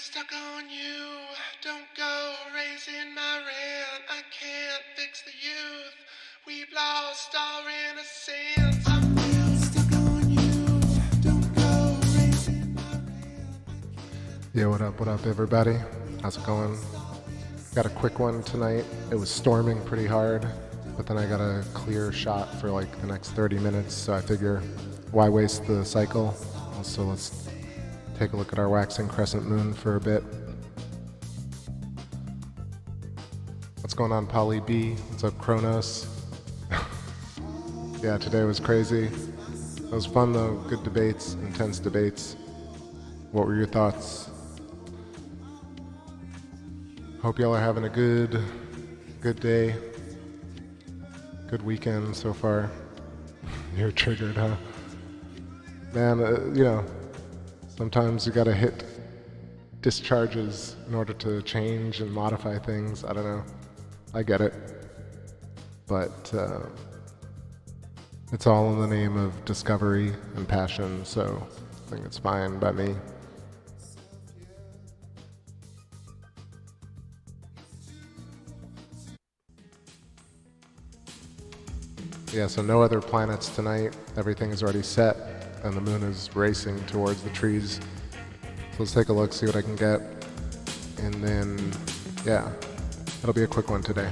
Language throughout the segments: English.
stuck on you. Don't go raising my rent. I can't fix the youth. We've lost our innocence. I'm still stuck on you. Don't go raising my rent. Yo, what up, everybody? How's it going? Got a quick one tonight. It was storming pretty hard, but then I got a clear shot for like the next 30 minutes, so I figure why waste the cycle? So let's take a look at our waxing crescent moon for a bit. What's going on, Polly B? What's up, Kronos? Yeah, today was crazy. It was fun though, good debates, intense debates. What were your thoughts? Hope y'all are having a good day. Good weekend so far. You're triggered, huh? Man, you know, sometimes you gotta hit discharges in order to change and modify things. I don't know. I get it. But it's all in the name of discovery and passion, so I think it's fine by me. Yeah, so no other planets tonight. Everything is already set, and the moon is racing towards the trees. So let's take a look, see what I can get. And then, yeah, it'll be a quick one today.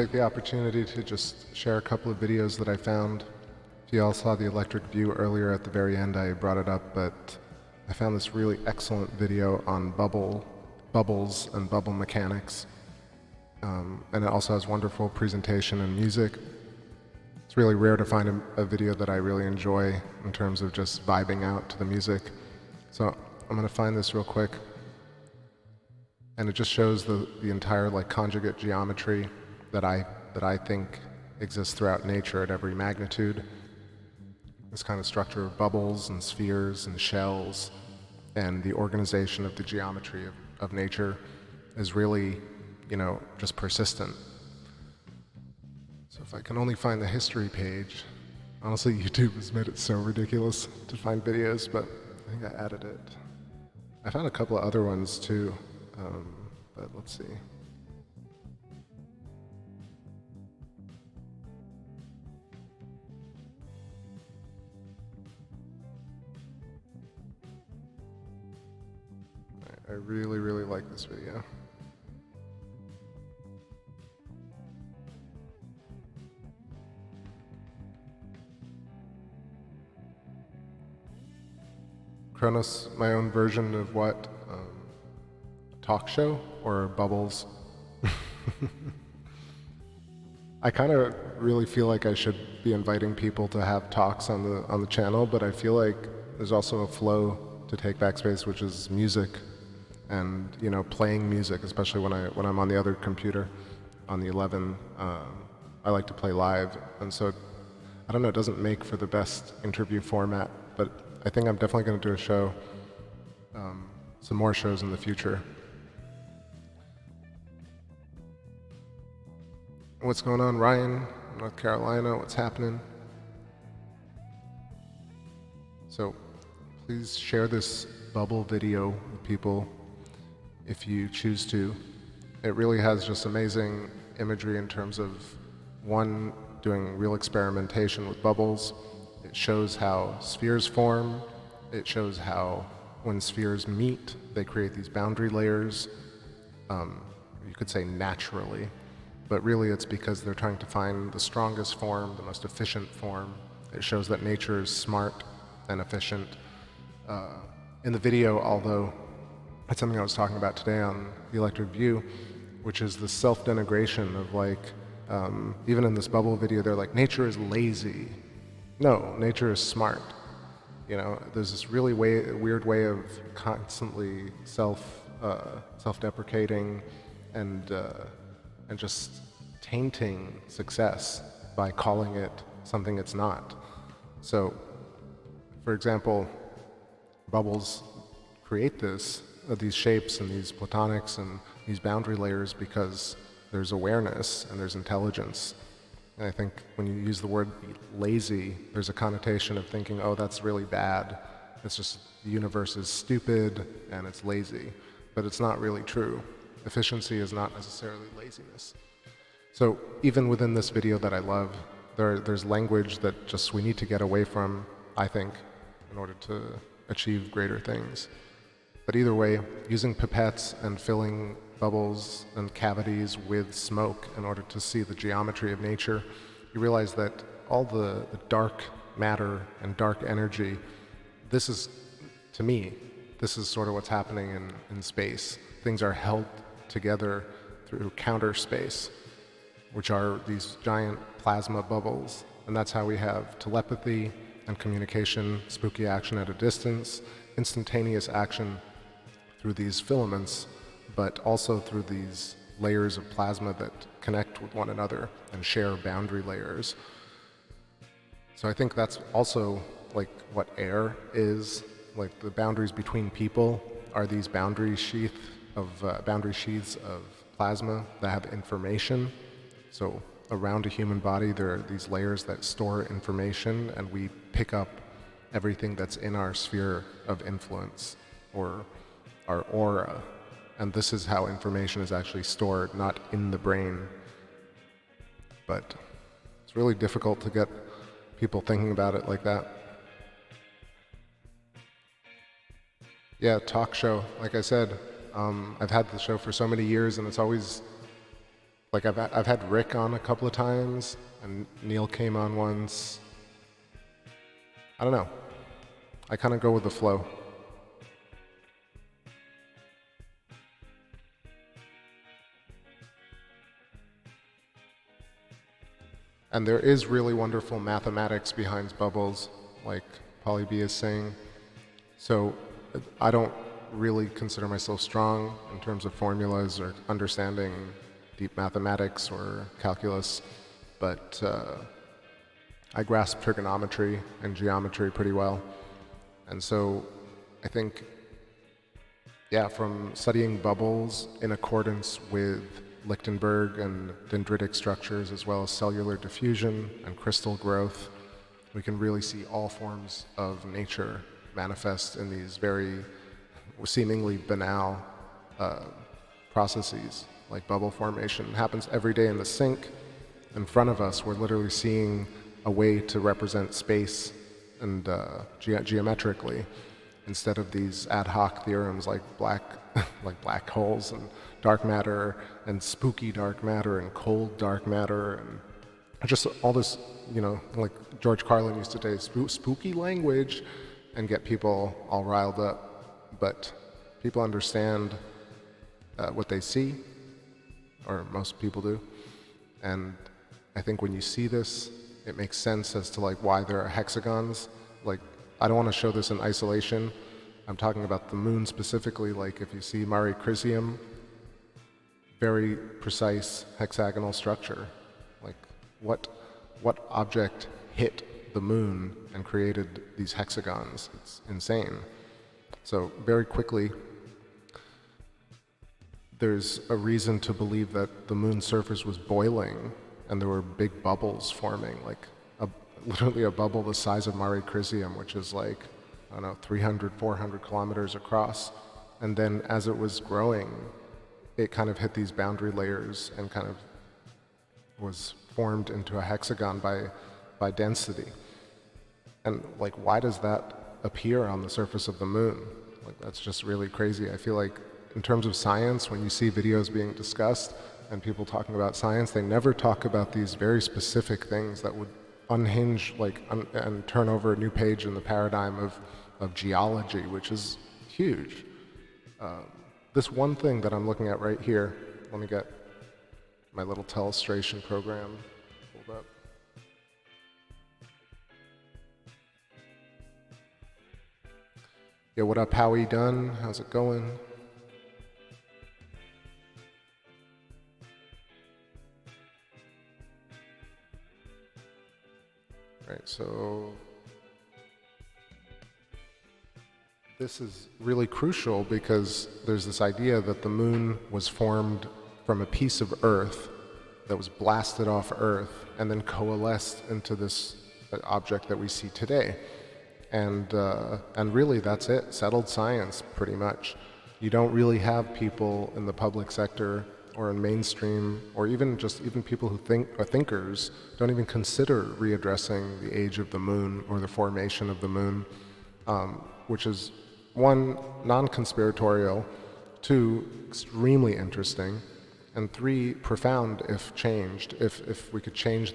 take the opportunity to just share a couple of videos that I found. If you all saw the electric view earlier at the very end, I brought it up, but I found this really excellent video on bubbles and bubble mechanics. And it also has wonderful presentation and music. It's really rare to find a video that I really enjoy in terms of just vibing out to the music. So I'm gonna find this real quick. And it just shows the entire like conjugate geometry that I think exists throughout nature at every magnitude. This kind of structure of bubbles and spheres and shells and the organization of the geometry of nature is really, just persistent. So if I can only find the history page, honestly, YouTube has made it so ridiculous to find videos, but I think I added it. I found a couple of other ones too, but let's see. I really, really like this video. Kronos, my own version of what? Talk show or bubbles? I kind of really feel like I should be inviting people to have talks on the channel, but I feel like there's also a flow to Take Back Space, which is music, and playing music, especially when I'm on the other computer, on the 11. I like to play live, and so I don't know. It doesn't make for the best interview format, but I think I'm definitely going to do a show, some more shows in the future. What's going on, Ryan? North Carolina, what's happening? So please share this bubble video with people if you choose to. It really has just amazing imagery in terms of, one, doing real experimentation with bubbles. It shows how spheres form. It shows how when spheres meet, they create these boundary layers. You could say naturally, but really it's because they're trying to find the strongest form, the most efficient form. It shows that nature is smart and efficient. In the video, although it's something I was talking about today on the electric view, which is the self-denigration of even in this bubble video, they're like, nature is lazy. No, nature is smart. There's this really weird way of constantly self-deprecating and just tainting success by calling it something it's not. So, for example, bubbles create these shapes and these platonics and these boundary layers because there's awareness and there's intelligence. And I think when you use the word lazy, there's a connotation of thinking, oh, that's really bad. It's just the universe is stupid and it's lazy. But it's not really true. Efficiency is not necessarily laziness. So even within this video that I love, there's language that just we need to get away from, I think, in order to achieve greater things. But either way, using pipettes and filling bubbles and cavities with smoke in order to see the geometry of nature, you realize that all the dark matter and dark energy, this is, to me, this is sort of what's happening in space. Things are held together through counter space, which are these giant plasma bubbles. And that's how we have telepathy and communication, spooky action at a distance, instantaneous action through these filaments, but also through these layers of plasma that connect with one another and share boundary layers. So I think that's also like what air is. Like the boundaries between people are these boundary sheaths of plasma that have information. So around a human body, there are these layers that store information, and we pick up everything that's in our sphere of influence, or our aura. And this is how information is actually stored, not in the brain. But it's really difficult to get people thinking about it like that. Yeah, talk show. Like I said, I've had the show for so many years, and it's always Like I've had Rick on a couple of times, and Neil came on once. I don't know. I kind of go with the flow. And there is really wonderful mathematics behind bubbles, like Polly B is saying. So I don't really consider myself strong in terms of formulas or understanding deep mathematics or calculus, but I grasp trigonometry and geometry pretty well. And so I think, yeah, from studying bubbles in accordance with Lichtenberg and dendritic structures, as well as cellular diffusion and crystal growth, we can really see all forms of nature manifest in these very seemingly banal processes, like bubble formation. It happens every day in the sink. In front of us, we're literally seeing a way to represent space and geometrically, instead of these ad hoc theorems like black holes and dark matter and spooky dark matter and cold dark matter and just all this, like George Carlin used to say, spooky language, and get people all riled up. But people understand what they see, or most people do. And I think when you see this, it makes sense as to like why there are hexagons. Like, I don't want to show this in isolation. I'm talking about the moon specifically. Like if you see Mare Crisium, very precise hexagonal structure. Like what object hit the moon and created these hexagons? It's insane. So very quickly, there's a reason to believe that the moon's surface was boiling and there were big bubbles forming, like literally a bubble the size of Mare Crisium, which is like, I don't know, 300, 400 kilometers across. And then as it was growing, it kind of hit these boundary layers and kind of was formed into a hexagon by density. And like, why does that appear on the surface of the moon? Like, that's just really crazy. I feel like in terms of science, when you see videos being discussed and people talking about science, they never talk about these very specific things that would unhinge and turn over a new page in the paradigm of geology, which is huge. This one thing that I'm looking at right here, let me get my little telestration program pulled up. Yeah, what up, Howie Dunn? How's it going? Right, so this is really crucial because there's this idea that the moon was formed from a piece of Earth that was blasted off Earth and then coalesced into this object that we see today. And really that's it, settled science pretty much. You don't really have people in the public sector or in mainstream, or even people who are thinkers, don't even consider readdressing the age of the moon or the formation of the moon, which is one, non-conspiratorial, two, extremely interesting, and three, profound if changed. If we could change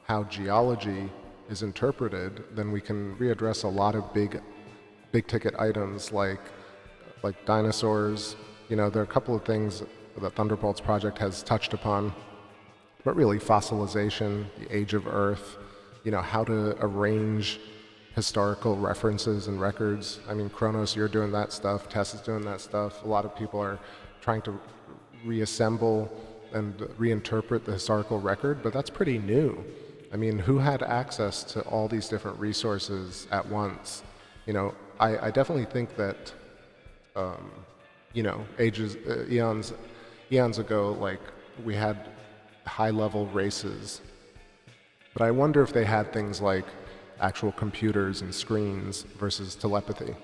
how geology is interpreted, then we can readdress a lot of big ticket items like dinosaurs. There are a couple of things that Thunderbolts Project has touched upon, but really fossilization, the age of Earth, how to arrange historical references and records. I mean, Kronos, you're doing that stuff, Tess is doing that stuff. A lot of people are trying to reassemble and reinterpret the historical record, but that's pretty new. I mean, who had access to all these different resources at once? I definitely think that, eons ago, like, we had high-level races, but I wonder if they had things like actual computers and screens versus telepathy.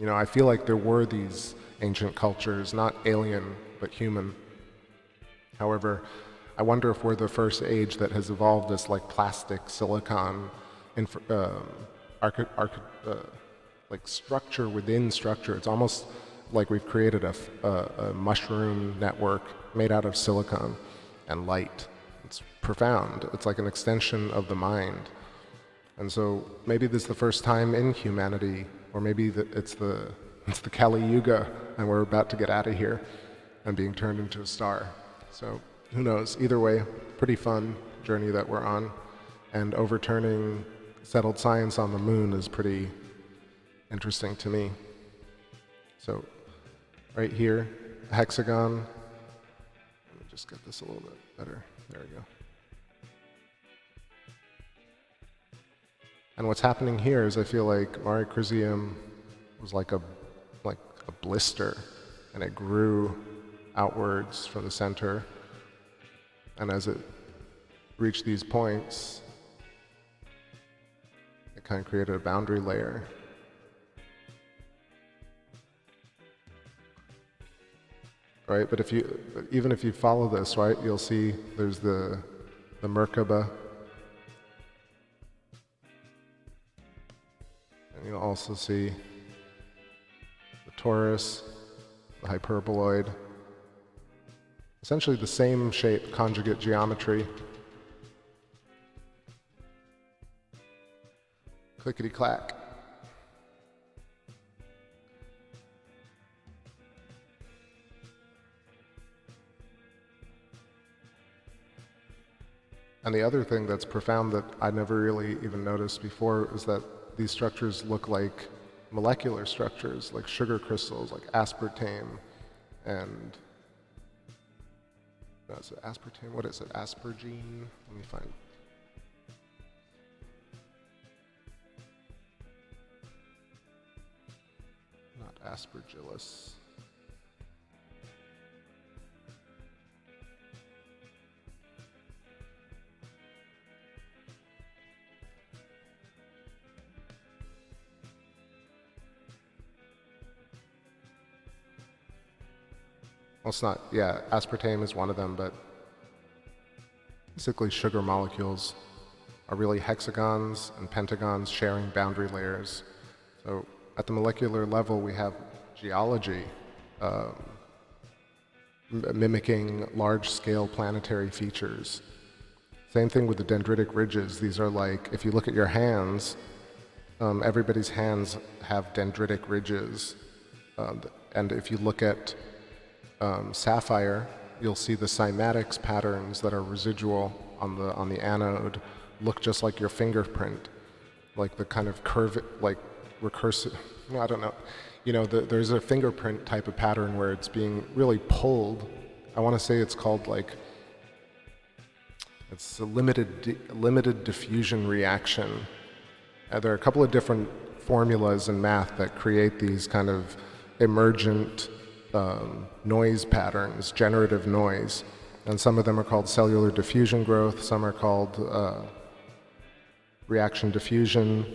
I feel like there were these ancient cultures, not alien, but human. However, I wonder if we're the first age that has evolved this like plastic silicon like structure within structure. It's almost like we've created a mushroom network made out of silicon and light. It's profound. It's like an extension of the mind. And so maybe this is the first time in humanity, or maybe it's the Kali Yuga, and we're about to get out of here and being turned into a star. So who knows? Either way, pretty fun journey that we're on. And overturning settled science on the moon is pretty interesting to me. So right here, a hexagon. Let me just get this a little bit better. There we go. And what's happening here is I feel like Mare Crisium was like a blister, and it grew outwards from the center. And as it reached these points, it kind of created a boundary layer. Right, but even if you follow this, right, you'll see there's the Merkaba, and you'll also see the torus, the hyperboloid, essentially the same shape, conjugate geometry. Clickety-clack. And the other thing that's profound that I never really even noticed before is that these structures look like molecular structures, like sugar crystals, like aspartame, and no, is it aspartame? What is it? Aspergine? Let me find. Not aspergillus. Well, it's not, yeah, aspartame is one of them, but basically sugar molecules are really hexagons and pentagons sharing boundary layers. So at the molecular level, we have geology mimicking large-scale planetary features. Same thing with the dendritic ridges. These are like, if you look at your hands, everybody's hands have dendritic ridges. And if you look at sapphire, you'll see the cymatics patterns that are residual on the anode look just like your fingerprint, like the kind of curve, like recursive. Well, I don't know. You know, there's a fingerprint type of pattern where it's being really pulled. I want to say it's called like it's a limited diffusion reaction. There are a couple of different formulas in math that create these kind of emergent noise patterns, generative noise, and some of them are called cellular diffusion growth, some are called reaction diffusion,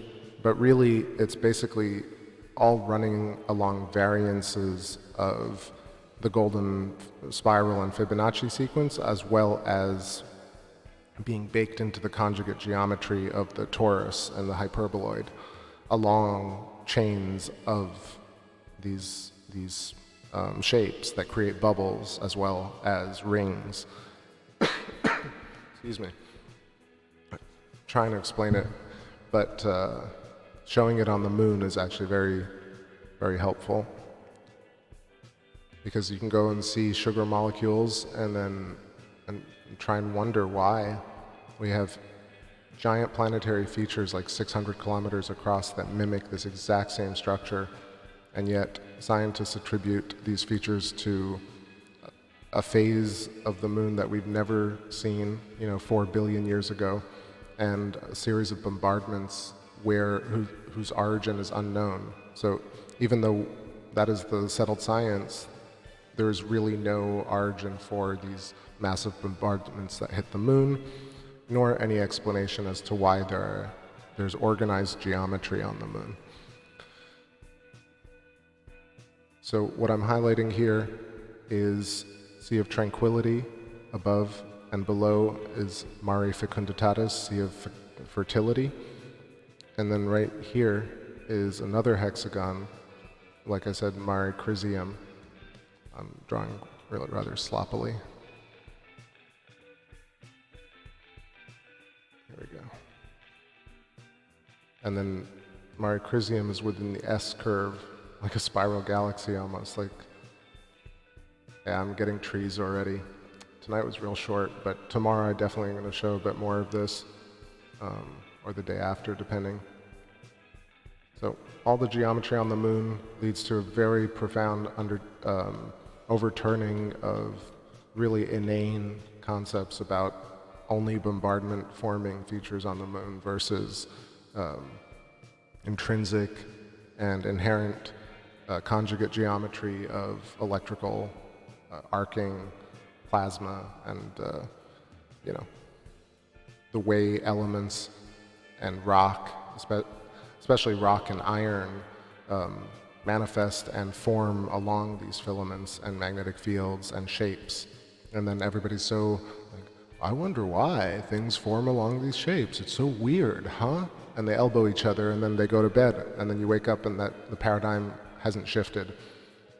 but really it's basically all running along variances of the golden spiral and Fibonacci sequence, as well as being baked into the conjugate geometry of the torus and the hyperboloid along chains of these shapes that create bubbles as well as rings. Excuse me. I'm trying to explain it, but showing it on the moon is actually very, very helpful, because you can go and see sugar molecules and try and wonder why we have giant planetary features like 600 kilometers across that mimic this exact same structure, and yet scientists attribute these features to a phase of the moon that we've never seen, 4 billion years ago, and a series of bombardments whose origin is unknown. So even though that is the settled science, there is really no origin for these massive bombardments that hit the moon, nor any explanation as to why there's organized geometry on the moon. So what I'm highlighting here is Sea of Tranquility above, and below is Mare Fecunditatis, Sea of Fertility. And then right here is another hexagon like I said, Mare Crisium. I'm drawing rather sloppily. Here we go. And then Mare Crisium is within the S curve, like a spiral galaxy almost. Like, yeah, I'm getting trees already. Tonight was real short, but tomorrow I definitely am going to show a bit more of this, or the day after, depending. So all the geometry on the moon leads to a very profound overturning of really inane concepts about only bombardment forming features on the moon versus intrinsic and inherent conjugate geometry of electrical arcing, plasma, and the way elements and rock, especially rock and iron, manifest and form along these filaments and magnetic fields and shapes. And then everybody's so like, I wonder why things form along these shapes. It's so weird, huh? And they elbow each other, and then they go to bed, and then you wake up and that the paradigm hasn't shifted.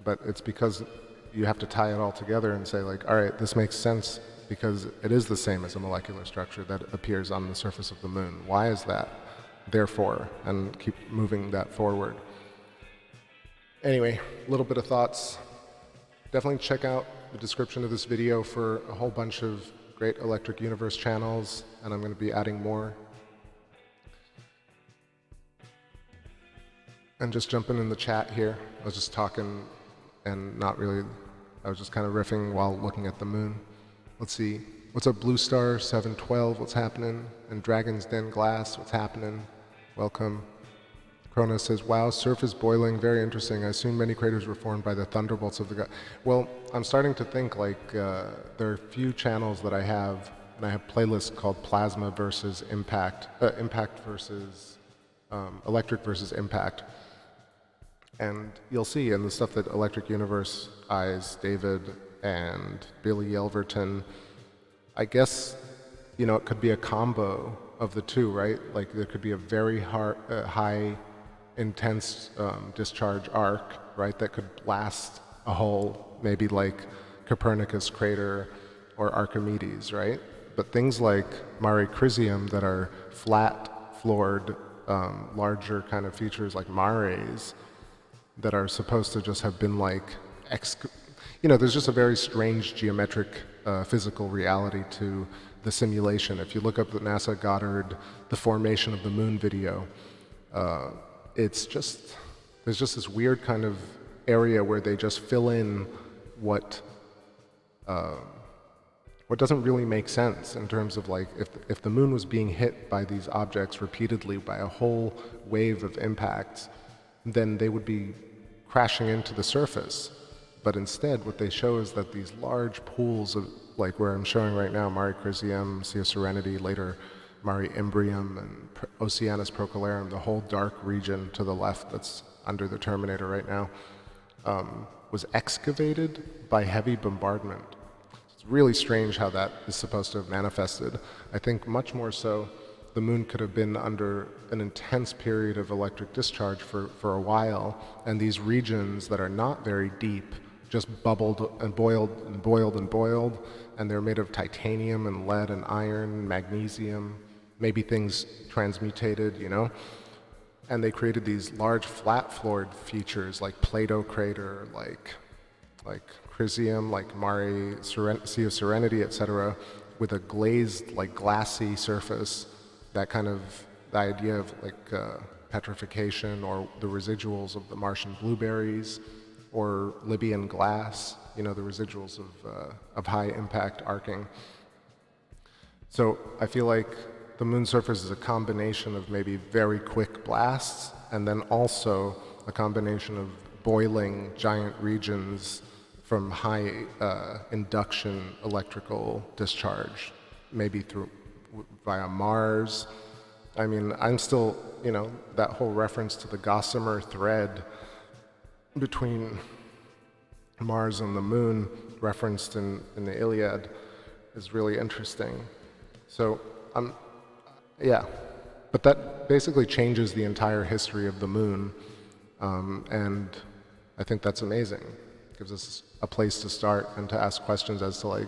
But it's because you have to tie it all together and say, like, all right, this makes sense because it is the same as a molecular structure that appears on the surface of the moon. Why is that? Therefore, and keep moving that forward. Anyway, a little bit of thoughts. Definitely check out the description of this video for a whole bunch of great Electric Universe channels, and I'm going to be adding more. And just jumping in the chat here, I was just talking and not really, I was just kind of riffing while looking at the moon. Let's see, what's up Blue Star 712, what's happening? And Dragon's Den Glass, what's happening? Welcome. Kronos says, wow, surface boiling, very interesting. I assume many craters were formed by the thunderbolts of the god. Well, I'm starting to think like there are a few channels that I have, and I have playlists called Plasma versus Impact, Impact versus Electric versus Impact. And you'll see in the stuff that Electric Universe eyes, David and Billy Yelverton, I guess, it could be a combo of the two, right? Like there could be a very high, intense discharge arc, right? That could blast a hole, maybe like Copernicus crater or Archimedes, right? But things like Mare Crisium that are flat-floored, larger kind of features like mares, that are supposed to just have been like, there's just a very strange geometric physical reality to the simulation. If you look up the NASA Goddard, the formation of the moon video, there's just this weird kind of area where they just fill in what doesn't really make sense in terms of like, if the moon was being hit by these objects repeatedly by a whole wave of impacts, then they would be crashing into the surface. But instead, what they show is that these large pools of, like where I'm showing right now, Mare Crisium, Sea of Serenity, later Mare Imbrium, and Oceanus Procellarum, the whole dark region to the left that's under the Terminator right now, was excavated by heavy bombardment. It's really strange how that is supposed to have manifested. I think much more so the moon could have been under an intense period of electric discharge for a while, and these regions that are not very deep just bubbled and boiled and boiled and boiled, and they're made of titanium and lead and iron, magnesium, maybe things transmutated, and they created these large flat-floored features like Plato crater, like Crisium, like Sea of Serenity, etc., with a glazed, like glassy surface. That kind of the idea of like petrification, or the residuals of the Martian blueberries, or Libyan glass, the residuals of high impact arcing. So I feel like the moon surface is a combination of maybe very quick blasts, and then also a combination of boiling giant regions from high induction electrical discharge, maybe via Mars. I mean, I'm still, that whole reference to the gossamer thread between Mars and the moon referenced in the Iliad is really interesting. So, but that basically changes the entire history of the moon. And I think that's amazing. It gives us a place to start and to ask questions as to like,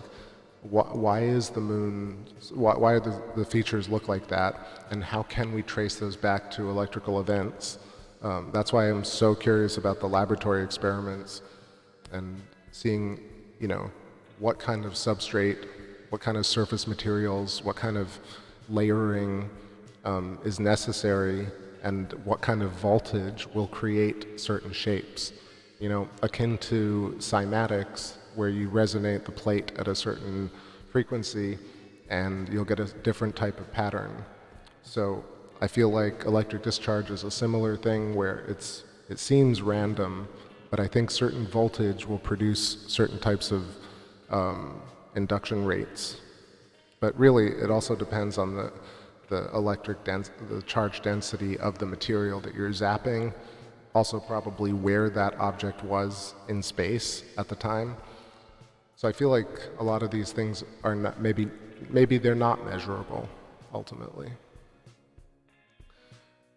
why is the moon, why do the features look like that, and how can we trace those back to electrical events? That's why I'm so curious about the laboratory experiments and seeing, you know, what kind of substrate, what kind of surface materials, what kind of layering is necessary, and what kind of voltage will create certain shapes. You know, akin to cymatics, where you resonate the plate at a certain frequency and you'll get a different type of pattern. So I feel like electric discharge is a similar thing where it seems random, but I think certain voltage will produce certain types of induction rates. But really, it also depends on the charge density of the material that you're zapping, also probably where that object was in space at the time. So I feel like a lot of these things are not, maybe they're not measurable, ultimately.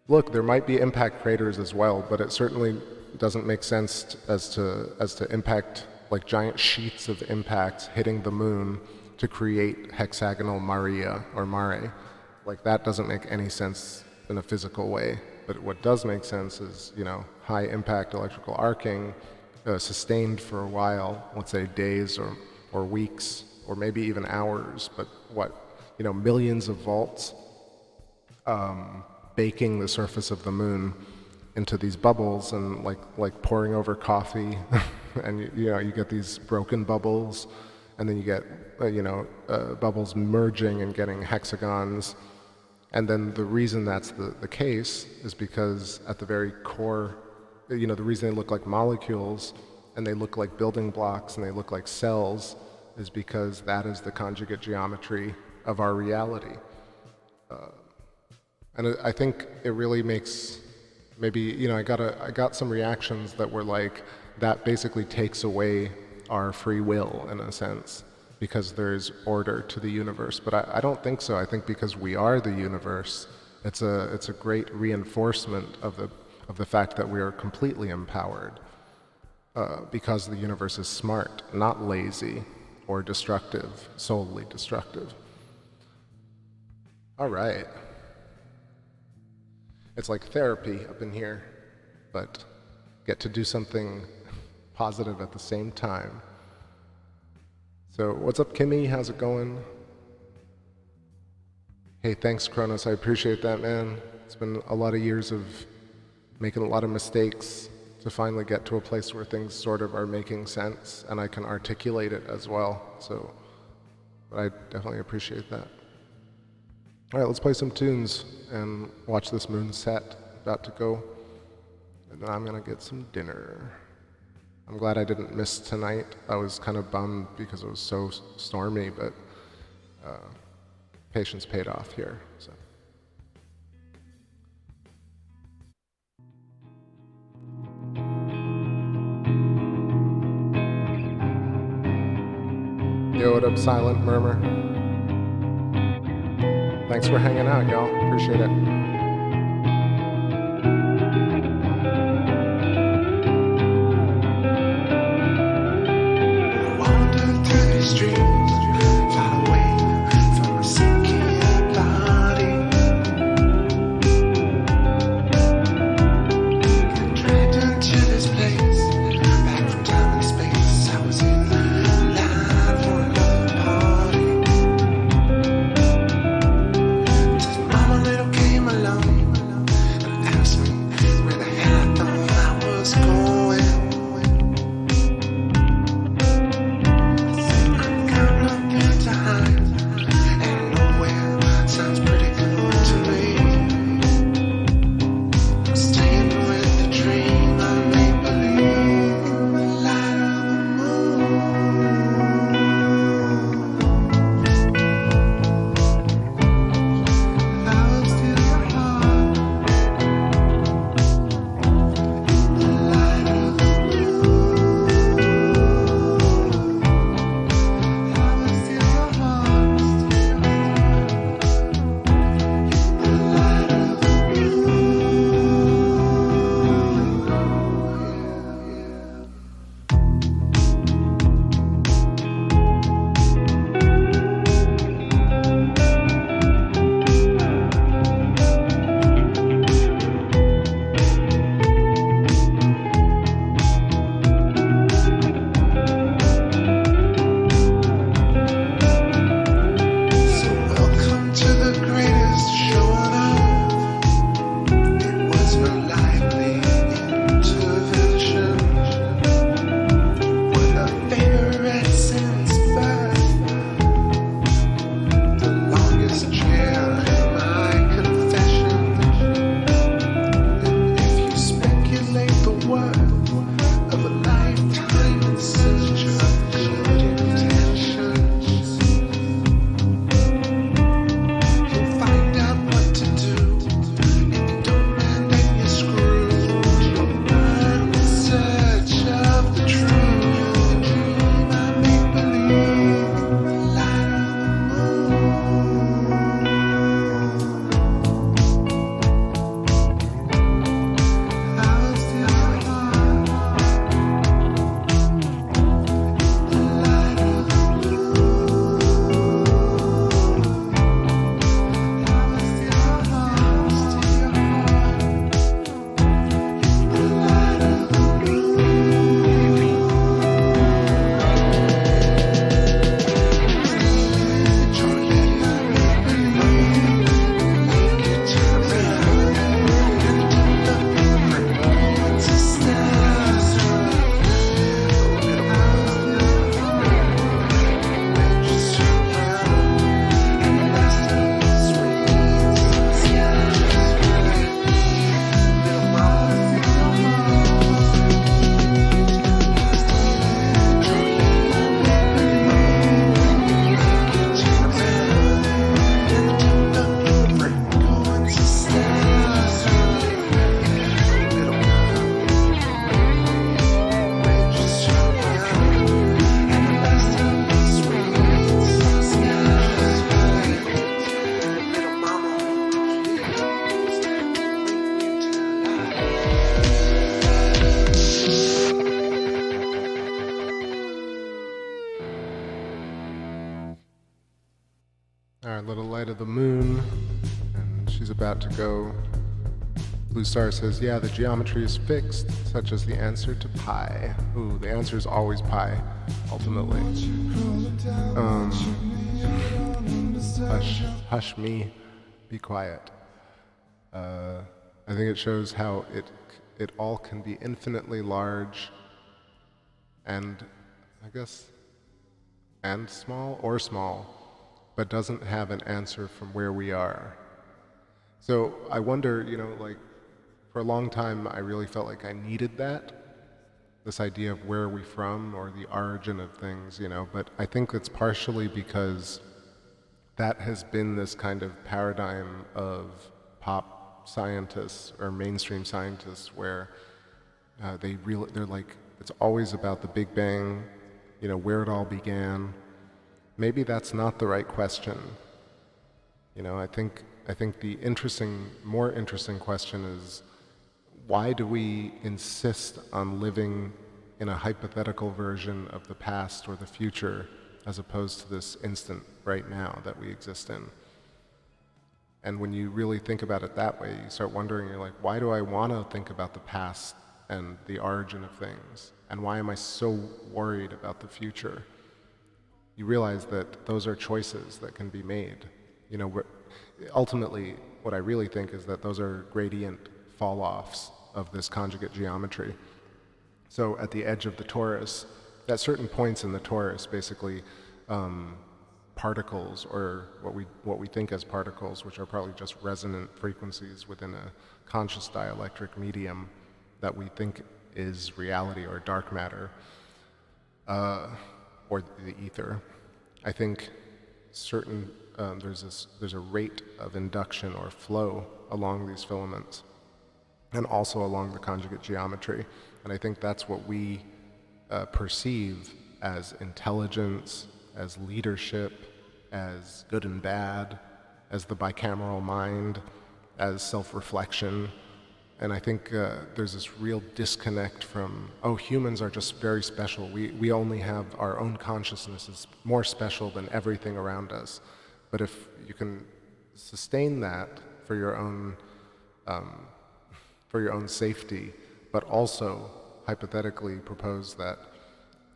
Look, there might be impact craters as well, but it certainly doesn't make sense as to impact, like giant sheets of impacts hitting the moon to create hexagonal Maria or mare. Like that doesn't make any sense in a physical way. But what does make sense is, you know, high impact electrical arcing, sustained for a while, let's say days or weeks, or maybe even hours, but you know, millions of volts baking the surface of the moon into these bubbles, and like pouring over coffee, and you know, you get these broken bubbles, and then you get bubbles merging and getting hexagons. And then the reason that's the case is because at the very core, you know, the reason they look like molecules and they look like building blocks and they look like cells is because that is the conjugate geometry of our reality. And I think it really makes, maybe, you know, I got some reactions that were like, that basically takes away our free will in a sense, because there's order to the universe. But I don't think so. I think because we are the universe, it's a great reinforcement of the fact that we are completely empowered, because the universe is smart, not lazy or destructive, solely destructive. All right. It's like therapy up in here, but get to do something positive at the same time. So what's up, Kimmy? How's it going? Hey, thanks, Kronos. I appreciate that, man. It's been a lot of years of making a lot of mistakes to finally get to a place where things sort of are making sense and I can articulate it as well. So I definitely appreciate that. All right, let's play some tunes and watch this moon set about to go. And then I'm gonna get some dinner. I'm glad I didn't miss tonight. I was kind of bummed because it was so stormy, but patience paid off here. So. Yo, what up, Silent Murmur? Thanks for hanging out, y'all. Appreciate it. Our little light of the moon, and she's about to go. Blue Star says, yeah, the geometry is fixed, such as the answer to pi. Ooh, the answer is always pi, ultimately. Hush me, be quiet. I think it shows how it all can be infinitely large and, I guess, and small, but doesn't have an answer from where we are. So I wonder, like, for a long time I really felt like I needed that, this idea of where are we from or the origin of things, but I think it's partially because that has been this kind of paradigm of pop scientists or mainstream scientists where they're like, it's always about the Big Bang, where it all began. Maybe that's not the right question. I think the more interesting question is, why do we insist on living in a hypothetical version of the past or the future as opposed to this instant right now that we exist in? And when you really think about it that way, you start wondering, you're like, why do I want to think about the past and the origin of things? And why am I so worried about the future? You realize that those are choices that can be made. Ultimately, what I really think is that those are gradient fall-offs of this conjugate geometry. So at the edge of the torus, at certain points in the torus, basically, particles, or what we think as particles, which are probably just resonant frequencies within a conscious dielectric medium that we think is reality or dark matter, or the ether. I think there's a rate of induction or flow along these filaments, and also along the conjugate geometry. And I think that's what we perceive as intelligence, as leadership, as good and bad, as the bicameral mind, as self-reflection. And I think there's this real disconnect from, humans are just very special. We only have our own consciousness is more special than everything around us. But if you can sustain that for your own safety, but also hypothetically propose that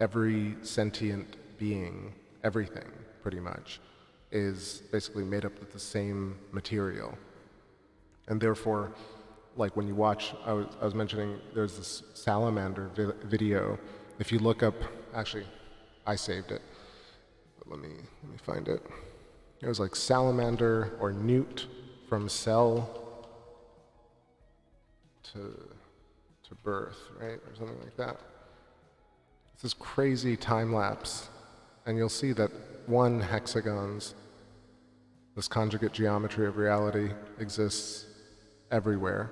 every sentient being, everything pretty much, is basically made up of the same material. And therefore, like when you watch, I was mentioning there's this salamander video. If you look up, actually, I saved it, but let me find it. It was like salamander or newt from cell to birth, right, or something like that. It's this crazy time lapse, and you'll see that one hexagons, this conjugate geometry of reality, exists everywhere.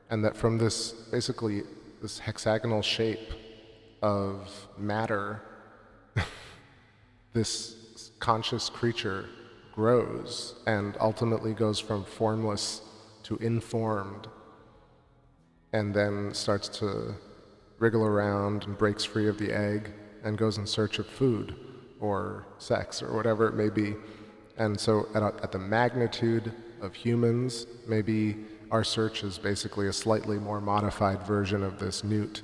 And that from this, basically, this hexagonal shape of matter, this conscious creature grows and ultimately goes from formless to informed, and then starts to wriggle around and breaks free of the egg and goes in search of food or sex or whatever it may be. And so at the magnitude of humans, maybe our search is basically a slightly more modified version of this newt.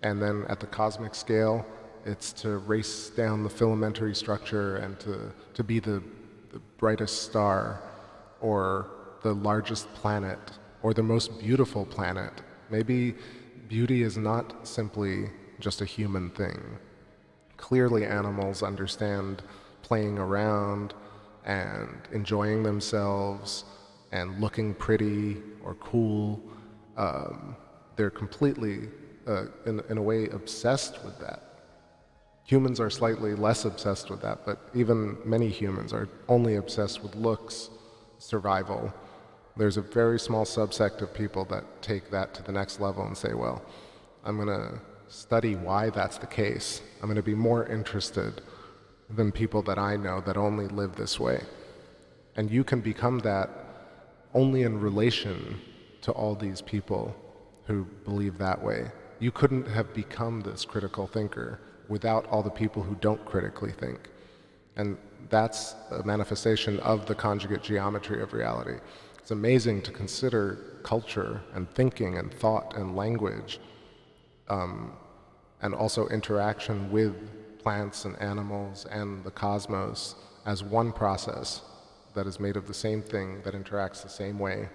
And then at the cosmic scale, it's to race down the filamentary structure and to be the brightest star, or the largest planet, or the most beautiful planet. Maybe beauty is not simply just a human thing. Clearly animals understand playing around and enjoying themselves and looking pretty or cool. They're completely, in a way, obsessed with that. Humans are slightly less obsessed with that, but even many humans are only obsessed with looks, survival. There's a very small subsect of people that take that to the next level and say, well, I'm going to study why that's the case. I'm going to be more interested than people that I know that only live this way. And you can become that only in relation to all these people who believe that way. You couldn't have become this critical thinker without all the people who don't critically think. And that's a manifestation of the conjugate geometry of reality. It's amazing to consider culture and thinking and thought and language, and also interaction with plants and animals and the cosmos as one process that is made of the same thing that interacts the same way.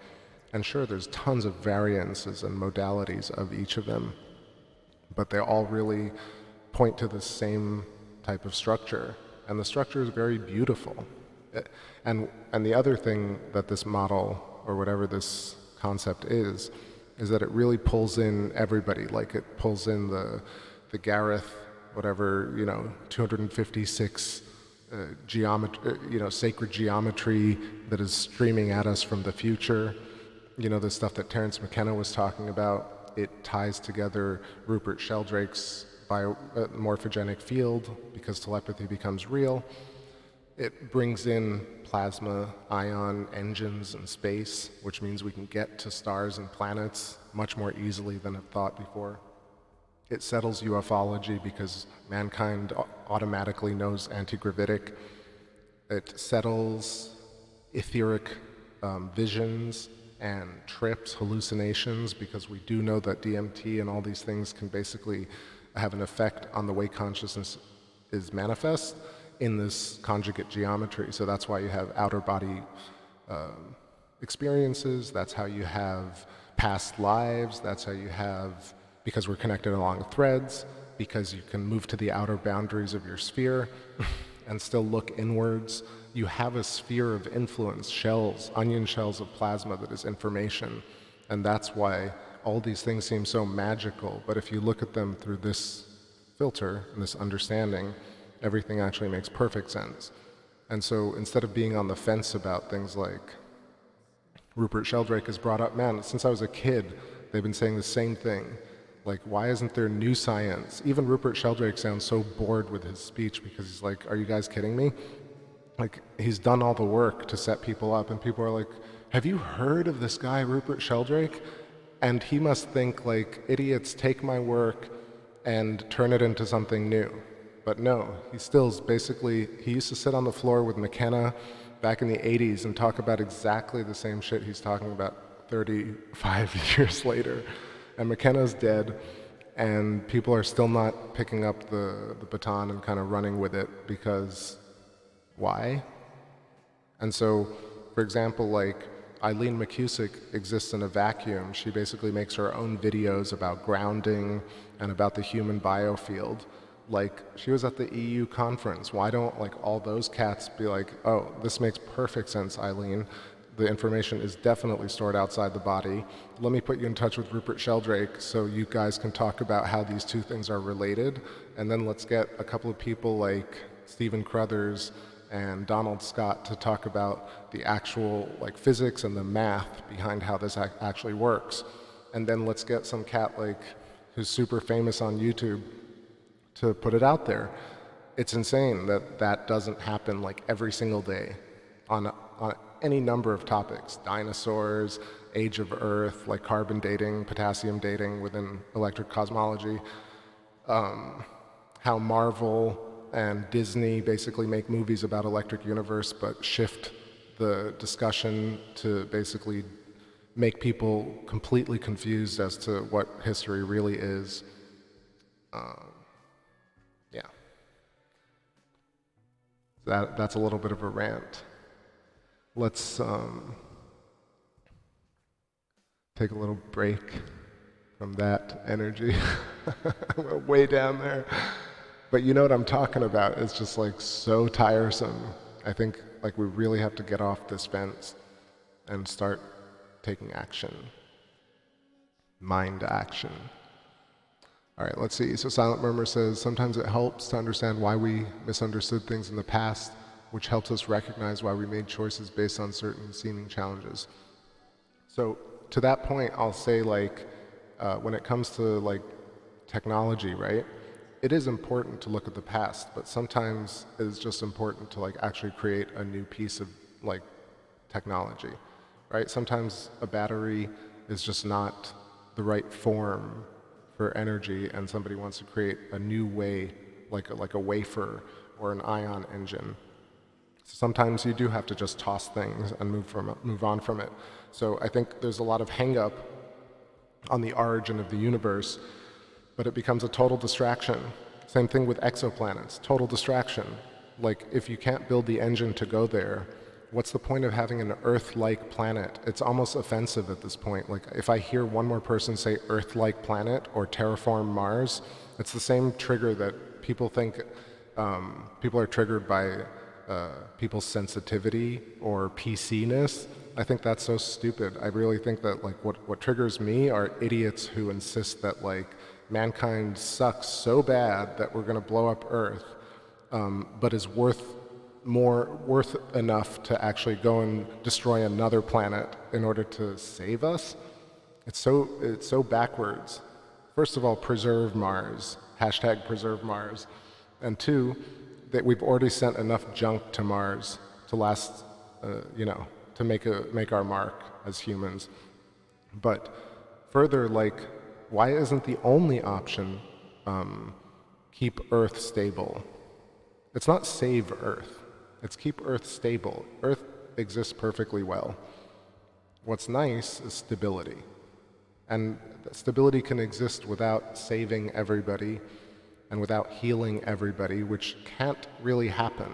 And sure, there's tons of variances and modalities of each of them, but they all really point to the same type of structure, and the structure is very beautiful. And the other thing that this model, or whatever this concept is that it really pulls in everybody. Like it pulls in the Gareth, whatever, 256 sacred geometry that is streaming at us from the future. The stuff that Terence McKenna was talking about. It ties together Rupert Sheldrake's morphogenic field because telepathy becomes real. It brings in plasma ion engines in space, which means we can get to stars and planets much more easily than have thought before. It settles ufology because mankind automatically knows antigravitic. It settles etheric visions and trips, hallucinations, because we do know that DMT and all these things can basically have an effect on the way consciousness is manifest in this conjugate geometry. So that's why you have outer body experiences, that's how you have past lives, that's how you have, because we're connected along threads, because you can move to the outer boundaries of your sphere and still look inwards. You have a sphere of influence, shells, onion shells of plasma that is information, and that's why all these things seem so magical. But if you look at them through this filter and this understanding, everything actually makes perfect sense. And so instead of being on the fence about things like Rupert Sheldrake has brought up, man, since I was a kid, they've been saying the same thing. Like, why isn't there new science? Even Rupert Sheldrake sounds so bored with his speech because he's like, are you guys kidding me? Like, he's done all the work to set people up, and people are like, have you heard of this guy, Rupert Sheldrake? And he must think, like, idiots take my work and turn it into something new. But no, he used to sit on the floor with McKenna back in the 80s and talk about exactly the same shit he's talking about 35 years later. And McKenna's dead, and people are still not picking up the baton and kind of running with it because why? And so, for example, like Eileen McCusick exists in a vacuum. She basically makes her own videos about grounding and about the human biofield. Like, she was at the EU conference. Why don't, like, all those cats be like, oh, this makes perfect sense, Eileen. The information is definitely stored outside the body. Let me put you in touch with Rupert Sheldrake so you guys can talk about how these two things are related. And then let's get a couple of people like Stephen Crothers and Donald Scott to talk about the actual, like, physics and the math behind how this actually works. And then let's get some cat, like, who's super famous on YouTube to put it out there. It's insane that that doesn't happen, like, every single day on any number of topics. Dinosaurs, age of Earth, like carbon dating, potassium dating within electric cosmology, how Marvel and Disney basically make movies about electric universe but shift the discussion to basically make people completely confused as to what history really is. Yeah. That's a little bit of a rant. Let's take a little break from that energy. We're way down there. But you know what I'm talking about. It's just, like, so tiresome. I think, like, we really have to get off this fence and start taking action. Mind action. All right, let's see. So Silent Murmur says, sometimes it helps to understand why we misunderstood things in the past, which helps us recognize why we made choices based on certain seeming challenges. So to that point, I'll say, like, when it comes to, like, technology, right? It is important to look at the past, but sometimes it is just important to, like, actually create a new piece of, like, technology, right? Sometimes a battery is just not the right form for energy, and somebody wants to create a new way, like a wafer or an ion engine, sometimes you do have to just toss things and move on from it. So I think there's a lot of hang up on the origin of the universe, but it becomes a total distraction. Same thing with exoplanets, total distraction. Like, if you can't build the engine to go there, what's the point of having an Earth-like planet? It's almost offensive at this point. Like, if I hear one more person say Earth-like planet or terraform Mars, it's the same trigger that people think people are triggered by people's sensitivity or PC-ness. I think that's so stupid. I really think that, like, what triggers me are idiots who insist that, like, mankind sucks so bad that we're going to blow up Earth, but is worth enough to actually go and destroy another planet in order to save us. It's so backwards. First of all, preserve Mars. Hashtag preserve Mars. And two, that we've already sent enough junk to Mars to last, to make our mark as humans. But further, like, why isn't the only option keep Earth stable? It's not save Earth. It's keep Earth stable. Earth exists perfectly well. What's nice is stability. And stability can exist without saving everybody and without healing everybody, which can't really happen.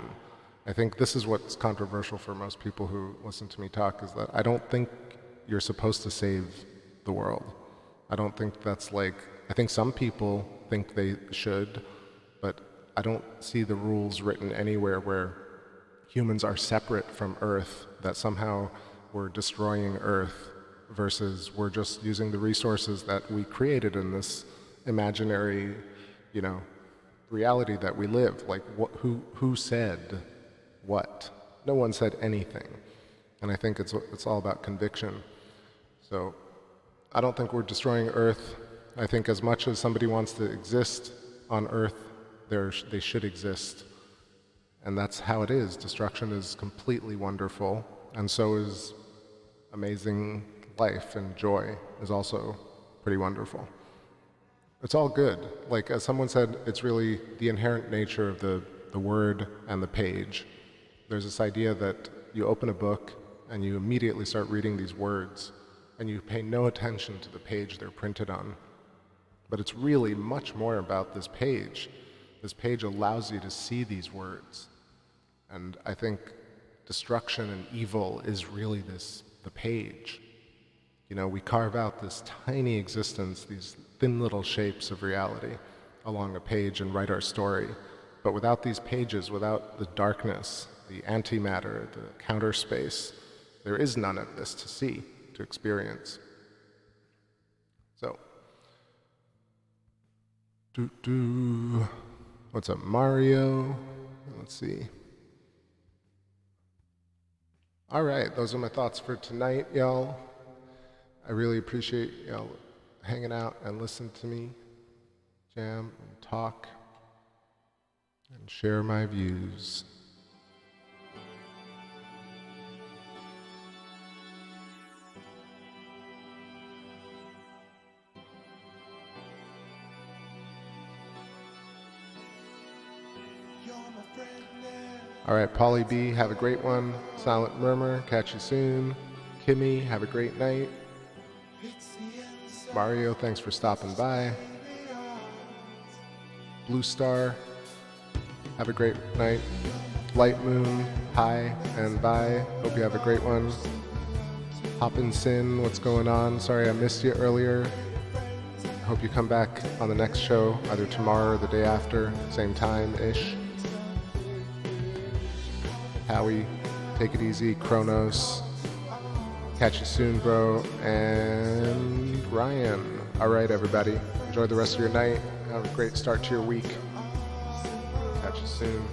I think this is what's controversial for most people who listen to me talk, is that I don't think you're supposed to save the world. I don't think that's like, I think some people think they should, but I don't see the rules written anywhere where humans are separate from Earth, that somehow we're destroying Earth versus we're just using the resources that we created in this imaginary, reality that we live. Like, who said what? No one said anything. And I think it's all about conviction. So I don't think we're destroying Earth. I think as much as somebody wants to exist on Earth, they should exist. And that's how it is. Destruction is completely wonderful, and so is amazing life, and joy is also pretty wonderful. It's all good. Like, as someone said, it's really the inherent nature of the word and the page. There's this idea that you open a book and you immediately start reading these words, and you pay no attention to the page they're printed on. But it's really much more about this page. This page allows you to see these words. And I think destruction and evil is really the page. We carve out this tiny existence, these thin little shapes of reality along a page, and write our story. But without these pages, without the darkness, the antimatter, the counter space, there is none of this to see, to experience. So, what's up, Mario? Let's see. All right, those are my thoughts for tonight, y'all. I really appreciate y'all hanging out and listening to me jam and talk and share my views. All right, Polly B, have a great one. Silent Murmur, catch you soon. Kimmy, have a great night. Mario, thanks for stopping by. Blue Star, have a great night. Light Moon, hi and bye. Hope you have a great one. Hoppin' Sin, what's going on? Sorry I missed you earlier. Hope you come back on the next show, either tomorrow or the day after, same time-ish. Howie, take it easy. Kronos, catch you soon, bro. And Ryan. All right, everybody. Enjoy the rest of your night. Have a great start to your week. Catch you soon.